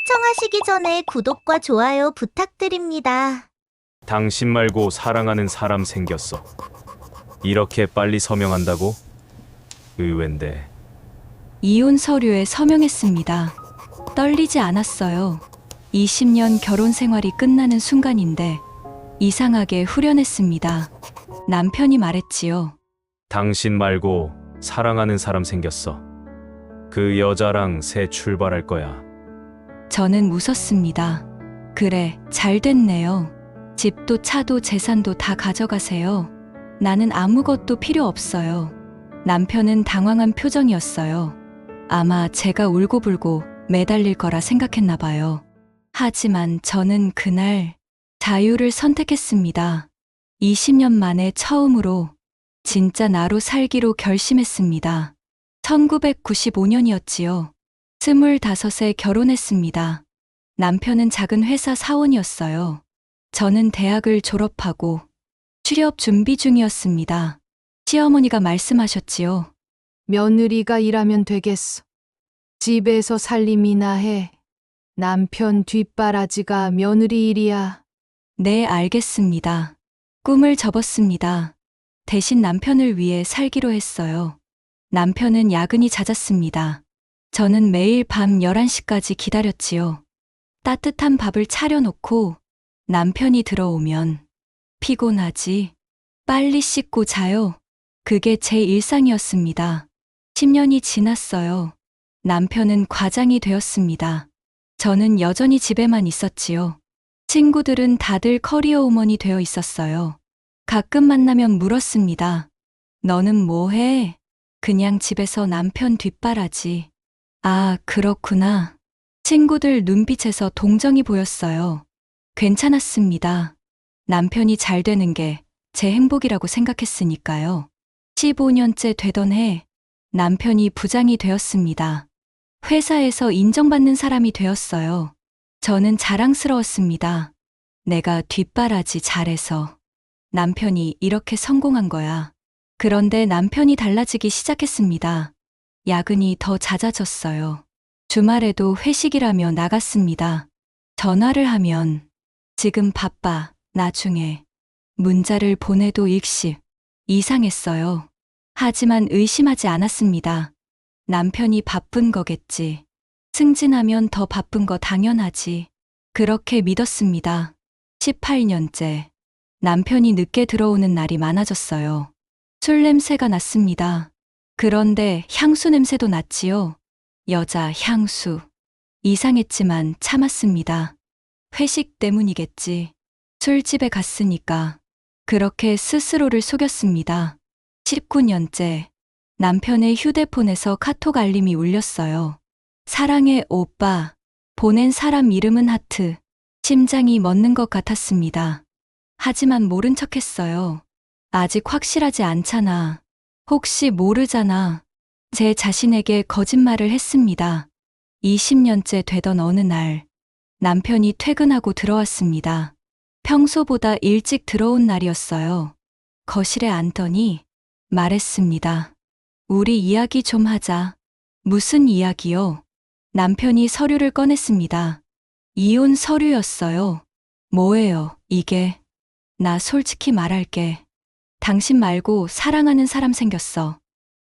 시청하시기 전에 구독과 좋아요 부탁드립니다. 당신 말고 사랑하는 사람 생겼어. 이렇게 빨리 서명한다고? 의외인데. 이혼 서류에 서명했습니다. 떨리지 않았어요. 20년 결혼 생활이 끝나는 순간인데 이상하게 후련했습니다. 남편이 말했지요. 당신 말고 사랑하는 사람 생겼어. 그 여자랑 새 출발할 거야. 저는 웃었습니다. 그래, 잘 됐네요. 집도 차도 재산도 다 가져가세요. 나는 아무것도 필요 없어요. 남편은 당황한 표정이었어요. 아마 제가 울고불고 매달릴 거라 생각했나 봐요. 하지만 저는 그날 자유를 선택했습니다. 20년 만에 처음으로 진짜 나로 살기로 결심했습니다. 1995년이었지요. 25에 결혼했습니다. 남편은 작은 회사 사원이었어요. 저는 대학을 졸업하고 취업 준비 중이었습니다. 시어머니가 말씀하셨지요. 며느리가 일하면 되겠어. 집에서 살림이나 해. 남편 뒷바라지가 며느리 일이야. 네, 알겠습니다. 꿈을 접었습니다. 대신 남편을 위해 살기로 했어요. 남편은 야근이 잦았습니다. 저는 매일 밤 11시까지 기다렸지요. 따뜻한 밥을 차려놓고 남편이 들어오면 피곤하지? 빨리 씻고 자요. 그게 제 일상이었습니다. 10년이 지났어요. 남편은 과장이 되었습니다. 저는 여전히 집에만 있었지요. 친구들은 다들 커리어 우먼이 되어 있었어요. 가끔 만나면 물었습니다. 너는 뭐 해? 그냥 집에서 남편 뒷바라지. 아, 그렇구나. 친구들 눈빛에서 동정이 보였어요. 괜찮았습니다. 남편이 잘 되는 게 제 행복이라고 생각했으니까요. 15년째 되던 해, 남편이 부장이 되었습니다. 회사에서 인정받는 사람이 되었어요. 저는 자랑스러웠습니다. 내가 뒷바라지 잘해서 남편이 이렇게 성공한 거야. 그런데 남편이 달라지기 시작했습니다. 야근이 더 잦아졌어요. 주말에도 회식이라며 나갔습니다. 전화를 하면 지금 바빠, 나중에. 문자를 보내도 읽씹. 이상했어요. 하지만 의심하지 않았습니다. 남편이 바쁜 거겠지. 승진하면 더 바쁜 거 당연하지. 그렇게 믿었습니다. 18년째. 남편이 늦게 들어오는 날이 많아졌어요. 술 냄새가 났습니다. 그런데 향수 냄새도 났지요. 여자 향수. 이상했지만 참았습니다. 회식 때문이겠지. 술집에 갔으니까. 그렇게 스스로를 속였습니다. 19년째. 남편의 휴대폰에서 카톡 알림이 울렸어요. 사랑해, 오빠. 보낸 사람 이름은 하트. 심장이 멎는 것 같았습니다. 하지만 모른 척 했어요. 아직 확실하지 않잖아. 혹시 모르잖아. 제 자신에게 거짓말을 했습니다. 20년째 되던 어느 날, 남편이 퇴근하고 들어왔습니다. 평소보다 일찍 들어온 날이었어요. 거실에 앉더니 말했습니다. 우리 이야기 좀 하자. 무슨 이야기요? 남편이 서류를 꺼냈습니다. 이혼 서류였어요. 뭐예요, 이게? 나 솔직히 말할게. 당신 말고 사랑하는 사람 생겼어.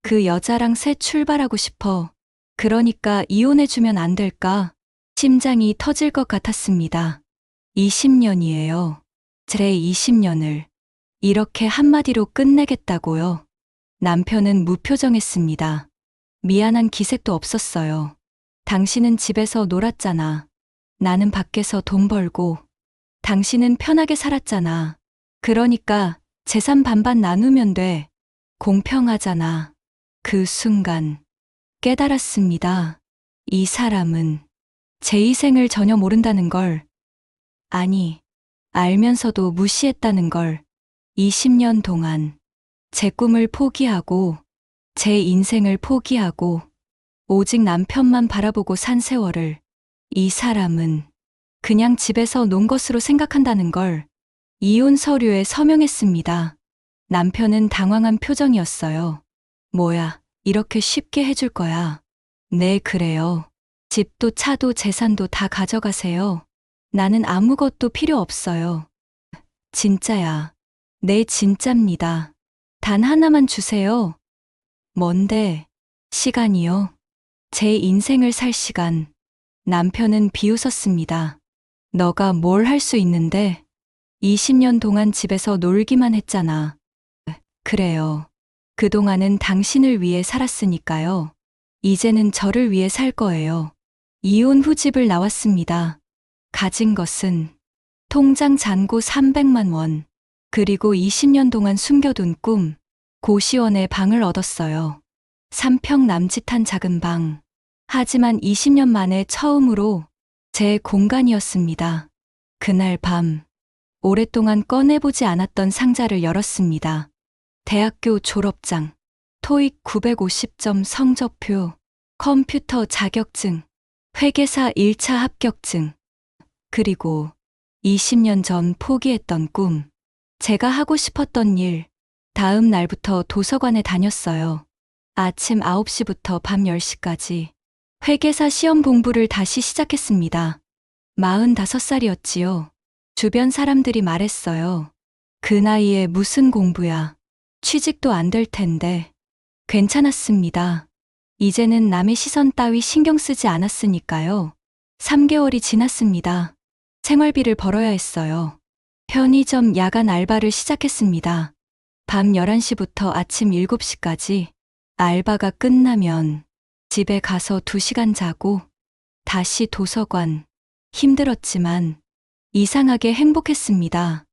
그 여자랑 새 출발하고 싶어. 그러니까 이혼해주면 안 될까? 심장이 터질 것 같았습니다. 20년이에요. 제 20년을 이렇게 한마디로 끝내겠다고요. 남편은 무표정했습니다. 미안한 기색도 없었어요. 당신은 집에서 놀았잖아. 나는 밖에서 돈 벌고. 당신은 편하게 살았잖아. 그러니까 재산 반반 나누면 돼. 공평하잖아. 그 순간 깨달았습니다. 이 사람은 제 희생을 전혀 모른다는 걸. 아니, 알면서도 무시했다는 걸. 20년 동안 제 꿈을 포기하고 제 인생을 포기하고 오직 남편만 바라보고 산 세월을 이 사람은 그냥 집에서 논 것으로 생각한다는 걸. 이혼 서류에 서명했습니다. 남편은 당황한 표정이었어요. 뭐야, 이렇게 쉽게 해줄 거야. 네, 그래요. 집도 차도 재산도 다 가져가세요. 나는 아무것도 필요 없어요. 진짜야. 네, 진짜입니다. 단 하나만 주세요. 뭔데? 시간이요. 제 인생을 살 시간. 남편은 비웃었습니다. 너가 뭘 할 수 있는데? 20년 동안 집에서 놀기만 했잖아. 그래요. 그동안은 당신을 위해 살았으니까요. 이제는 저를 위해 살 거예요. 이혼 후 집을 나왔습니다. 가진 것은 통장 잔고 300만 원, 그리고 20년 동안 숨겨둔 꿈, 고시원에 방을 얻었어요. 3평 남짓한 작은 방. 하지만 20년 만에 처음으로 제 공간이었습니다. 그날 밤, 오랫동안 꺼내보지 않았던 상자를 열었습니다. 대학교 졸업장, 토익 950점 성적표, 컴퓨터 자격증, 회계사 1차 합격증, 그리고 20년 전 포기했던 꿈, 제가 하고 싶었던 일. 다음 날부터 도서관에 다녔어요. 아침 9시부터 밤 10시까지. 회계사 시험 공부를 다시 시작했습니다. 45살이었지요. 주변 사람들이 말했어요. 그 나이에 무슨 공부야. 취직도 안 될 텐데. 괜찮았습니다. 이제는 남의 시선 따위 신경 쓰지 않았으니까요. 3개월이 지났습니다. 생활비를 벌어야 했어요. 편의점 야간 알바를 시작했습니다. 밤 11시부터 아침 7시까지. 알바가 끝나면 집에 가서 2시간 자고 다시 도서관. 힘들었지만 이상하게 행복했습니다.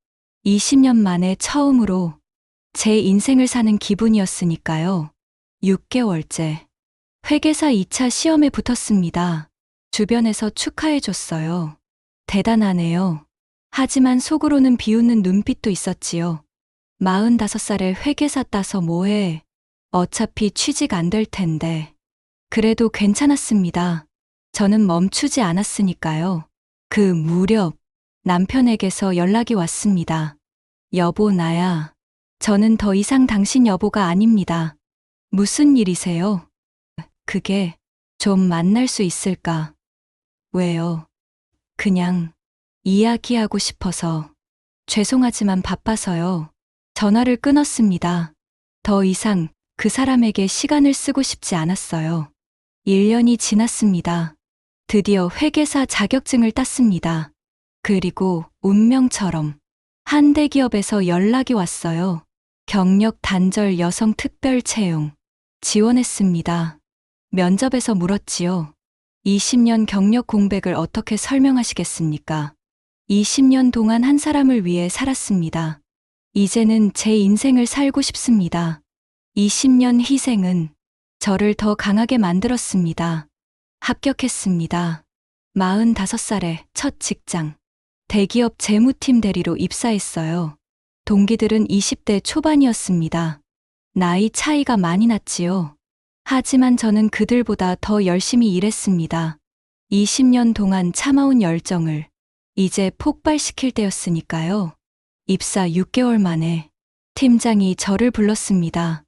20년 만에 처음으로 제 인생을 사는 기분이었으니까요. 6개월째. 회계사 2차 시험에 붙었습니다. 주변에서 축하해줬어요. 대단하네요. 하지만 속으로는 비웃는 눈빛도 있었지요. 45살에 회계사 따서 뭐해. 어차피 취직 안 될 텐데. 그래도 괜찮았습니다. 저는 멈추지 않았으니까요. 그 무렵 남편에게서 연락이 왔습니다. 여보, 나야. 저는 더 이상 당신 여보가 아닙니다. 무슨 일이세요? 그게 좀 만날 수 있을까? 왜요? 그냥 이야기하고 싶어서. 죄송하지만 바빠서요. 전화를 끊었습니다. 더 이상 그 사람에게 시간을 쓰고 싶지 않았어요. 1년이 지났습니다. 드디어 회계사 자격증을 땄습니다. 그리고 운명처럼 한 대기업에서 연락이 왔어요. 경력 단절 여성 특별 채용. 지원했습니다. 면접에서 물었지요. 20년 경력 공백을 어떻게 설명하시겠습니까? 20년 동안 한 사람을 위해 살았습니다. 이제는 제 인생을 살고 싶습니다. 20년 희생은 저를 더 강하게 만들었습니다. 합격했습니다. 45살에 첫 직장. 대기업 재무팀 대리로 입사했어요. 동기들은 20대 초반이었습니다. 나이 차이가 많이 났지요. 하지만 저는 그들보다 더 열심히 일했습니다. 20년 동안 참아온 열정을 이제 폭발시킬 때였으니까요. 입사 6개월 만에 팀장이 저를 불렀습니다.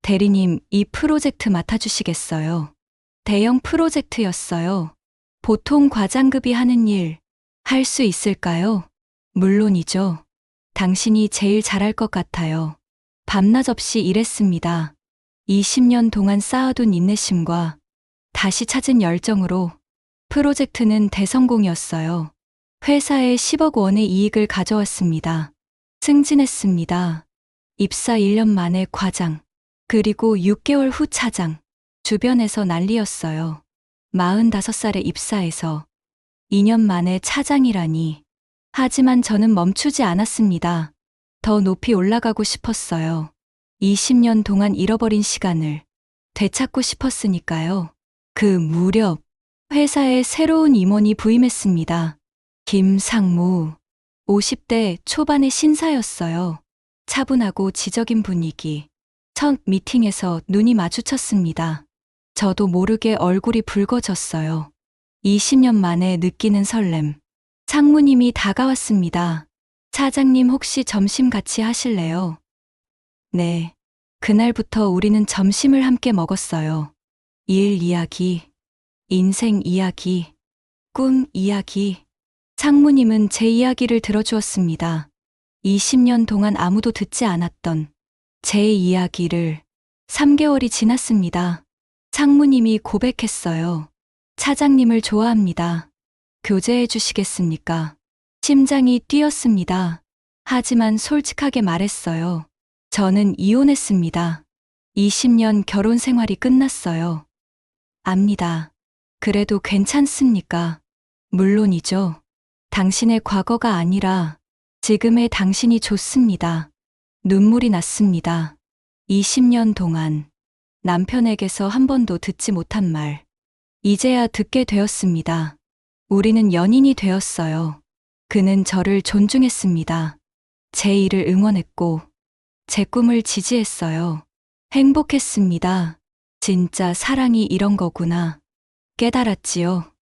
대리님, 이 프로젝트 맡아주시겠어요? 대형 프로젝트였어요. 보통 과장급이 하는 일 할 수 있을까요? 물론이죠. 당신이 제일 잘할 것 같아요. 밤낮 없이 일했습니다. 20년 동안 쌓아둔 인내심과 다시 찾은 열정으로 프로젝트는 대성공이었어요. 회사에 10억 원의 이익을 가져왔습니다. 승진했습니다. 입사 1년 만에 과장, 그리고 6개월 후 차장. 주변에서 난리였어요. 45살에 입사해서 2년 만에 차장이라니. 하지만 저는 멈추지 않았습니다. 더 높이 올라가고 싶었어요. 20년 동안 잃어버린 시간을 되찾고 싶었으니까요. 그 무렵 회사에 새로운 임원이 부임했습니다. 김상무. 50대 초반의 신사였어요. 차분하고 지적인 분위기. 첫 미팅에서 눈이 마주쳤습니다. 저도 모르게 얼굴이 붉어졌어요. 20년 만에 느끼는 설렘. 상무님이 다가왔습니다. 차장님, 혹시 점심 같이 하실래요? 네. 그날부터 우리는 점심을 함께 먹었어요. 일 이야기, 인생 이야기, 꿈 이야기. 상무님은 제 이야기를 들어주었습니다. 20년 동안 아무도 듣지 않았던 제 이야기를 3개월이 지났습니다. 상무님이 고백했어요. 차장님을 좋아합니다. 교제해 주시겠습니까? 심장이 뛰었습니다. 하지만 솔직하게 말했어요. 저는 이혼했습니다. 20년 결혼 생활이 끝났어요. 압니다. 그래도 괜찮습니까? 물론이죠. 당신의 과거가 아니라 지금의 당신이 좋습니다. 눈물이 났습니다. 20년 동안 남편에게서 한 번도 듣지 못한 말. 이제야 듣게 되었습니다. 우리는 연인이 되었어요. 그는 저를 존중했습니다. 제 일을 응원했고, 제 꿈을 지지했어요. 행복했습니다. 진짜 사랑이 이런 거구나. 깨달았지요.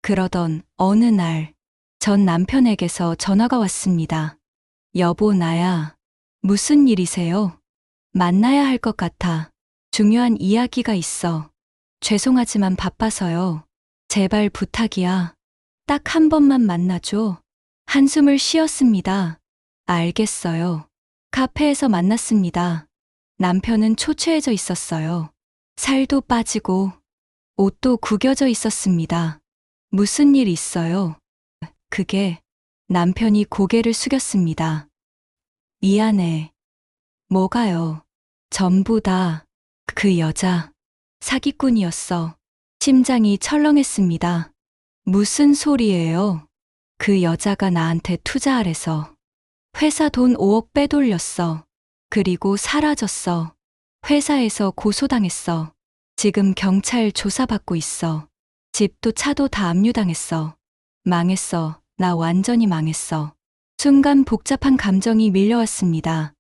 그러던 어느 날, 전 남편에게서 전화가 왔습니다. 여보, 나야. 무슨 일이세요? 만나야 할 것 같아. 중요한 이야기가 있어. 죄송하지만 바빠서요. 제발 부탁이야. 딱 한 번만 만나줘. 한숨을 쉬었습니다. 알겠어요. 카페에서 만났습니다. 남편은 초췌해져 있었어요. 살도 빠지고 옷도 구겨져 있었습니다. 무슨 일 있어요? 그게 남편이 고개를 숙였습니다. 미안해. 뭐가요? 전부 다 그 여자 사기꾼이었어. 심장이 철렁했습니다. 무슨 소리예요? 그 여자가 나한테 투자하래서 회사 돈 5억 빼돌렸어. 그리고 사라졌어. 회사에서 고소당했어. 지금 경찰 조사받고 있어. 집도 차도 다 압류당했어. 망했어. 나 완전히 망했어. 순간 복잡한 감정이 밀려왔습니다.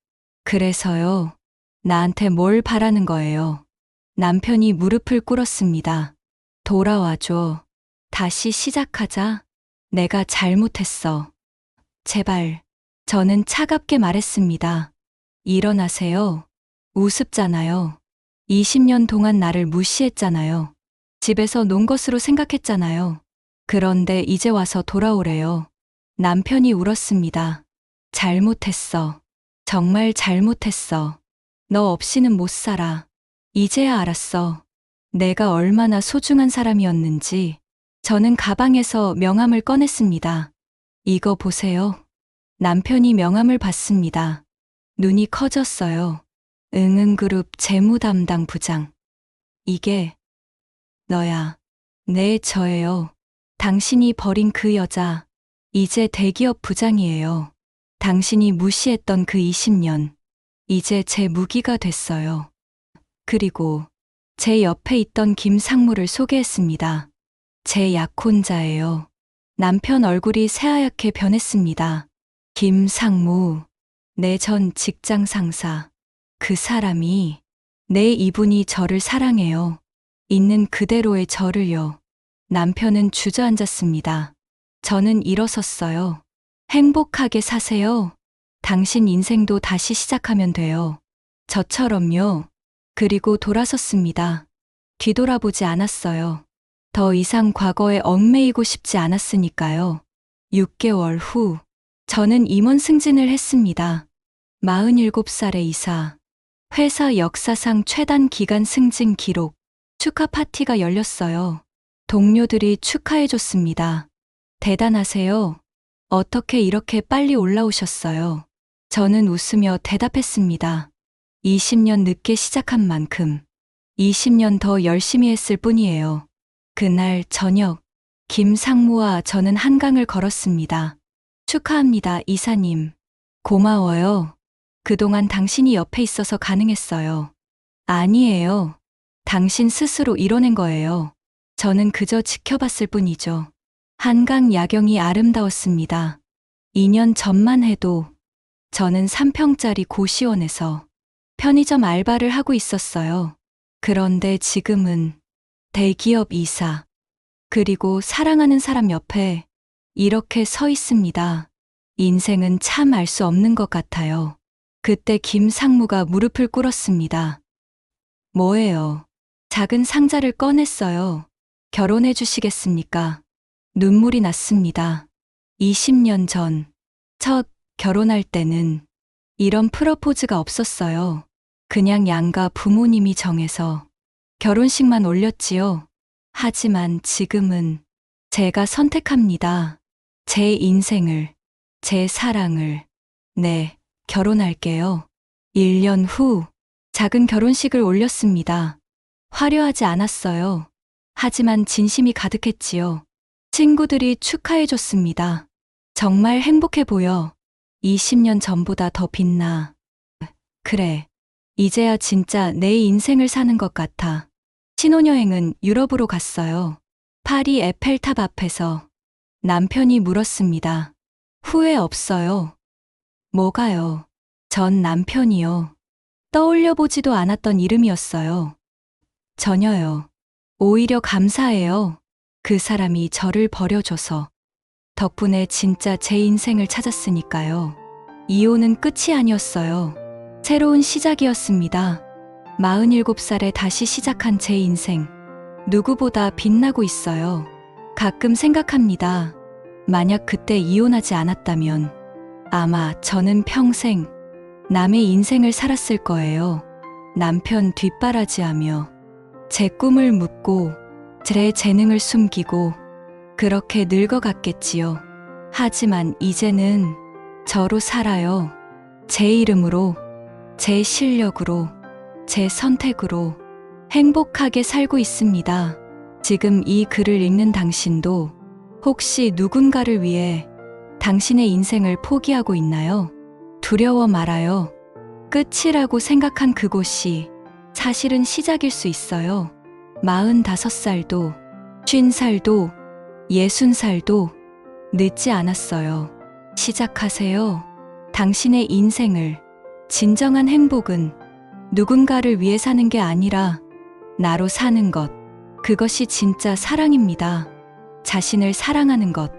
그래서요. 나한테 뭘 바라는 거예요? 남편이 무릎을 꿇었습니다. 돌아와줘. 다시 시작하자. 내가 잘못했어. 제발. 저는 차갑게 말했습니다. 일어나세요. 우습잖아요. 20년 동안 나를 무시했잖아요. 집에서 논 것으로 생각했잖아요. 그런데 이제 와서 돌아오래요. 남편이 울었습니다. 잘못했어. 정말 잘못했어. 너 없이는 못 살아. 이제야 알았어. 내가 얼마나 소중한 사람이었는지. 저는 가방에서 명함을 꺼냈습니다. 이거 보세요. 남편이 명함을 봤습니다. 눈이 커졌어요. 응응그룹 재무담당 부장. 이게 너야. 네, 저예요. 당신이 버린 그 여자. 이제 대기업 부장이에요. 당신이 무시했던 그 20년. 이제 제 무기가 됐어요. 그리고 제 옆에 있던 김상무를 소개했습니다. 제 약혼자예요. 남편 얼굴이 새하얗게 변했습니다. 김상무, 내 전 직장 상사. 그 사람이, 네, 이분이 저를 사랑해요. 있는 그대로의 저를요. 남편은 주저앉았습니다. 저는 일어섰어요. 행복하게 사세요. 당신 인생도 다시 시작하면 돼요. 저처럼요. 그리고 돌아섰습니다. 뒤돌아보지 않았어요. 더 이상 과거에 얽매이고 싶지 않았으니까요. 6개월 후, 저는 임원 승진을 했습니다. 47살의 이사. 회사 역사상 최단 기간 승진 기록. 축하 파티가 열렸어요. 동료들이 축하해줬습니다. 대단하세요. 어떻게 이렇게 빨리 올라오셨어요? 저는 웃으며 대답했습니다. 20년 늦게 시작한 만큼 20년 더 열심히 했을 뿐이에요. 그날 저녁, 김상무와 저는 한강을 걸었습니다. 축하합니다, 이사님. 고마워요. 그동안 당신이 옆에 있어서 가능했어요. 아니에요. 당신 스스로 이뤄낸 거예요. 저는 그저 지켜봤을 뿐이죠. 한강 야경이 아름다웠습니다. 2년 전만 해도 저는 3평짜리 고시원에서 편의점 알바를 하고 있었어요. 그런데 지금은 대기업 이사, 그리고 사랑하는 사람 옆에 이렇게 서 있습니다. 인생은 참 알 수 없는 것 같아요. 그때 김상무가 무릎을 꿇었습니다. 뭐예요? 작은 상자를 꺼냈어요. 결혼해 주시겠습니까? 눈물이 났습니다. 20년 전, 첫 결혼할 때는 이런 프러포즈가 없었어요. 그냥 양가 부모님이 정해서 결혼식만 올렸지요. 하지만 지금은 제가 선택합니다. 제 인생을, 제 사랑을. 네, 결혼할게요. 1년 후 작은 결혼식을 올렸습니다. 화려하지 않았어요. 하지만 진심이 가득했지요. 친구들이 축하해줬습니다. 정말 행복해 보여. 20년 전보다 더 빛나. 그래, 이제야 진짜 내 인생을 사는 것 같아. 신혼여행은 유럽으로 갔어요. 파리 에펠탑 앞에서 남편이 물었습니다. 후회 없어요? 뭐가요? 전 남편이요. 떠올려보지도 않았던 이름이었어요. 전혀요. 오히려 감사해요. 그 사람이 저를 버려줘서. 덕분에 진짜 제 인생을 찾았으니까요. 이혼은 끝이 아니었어요. 새로운 시작이었습니다. 47살에 다시 시작한 제 인생. 누구보다 빛나고 있어요. 가끔 생각합니다. 만약 그때 이혼하지 않았다면 아마 저는 평생 남의 인생을 살았을 거예요. 남편 뒷바라지하며 제 꿈을 묻고 제 재능을 숨기고 그렇게 늙어갔겠지요. 하지만 이제는 저로 살아요. 제 이름으로, 제 실력으로, 제 선택으로 행복하게 살고 있습니다. 지금 이 글을 읽는 당신도 혹시 누군가를 위해 당신의 인생을 포기하고 있나요? 두려워 말아요. 끝이라고 생각한 그곳이 사실은 시작일 수 있어요. 45살도, 50살도, 60살도 늦지 않았어요. 시작하세요. 당신의 인생을. 진정한 행복은 누군가를 위해 사는 게 아니라 나로 사는 것. 그것이 진짜 사랑입니다. 자신을 사랑하는 것.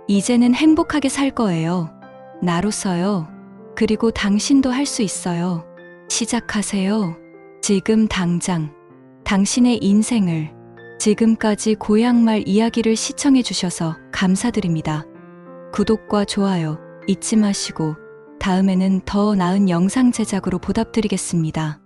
이제는 행복하게 살 거예요. 나로서요. 그리고 당신도 할 수 있어요. 시작하세요. 지금 당장. 당신의 인생을. 지금까지 고향말 이야기를 시청해 주셔서 감사드립니다. 구독과 좋아요 잊지 마시고 다음에는 더 나은 영상 제작으로 보답드리겠습니다.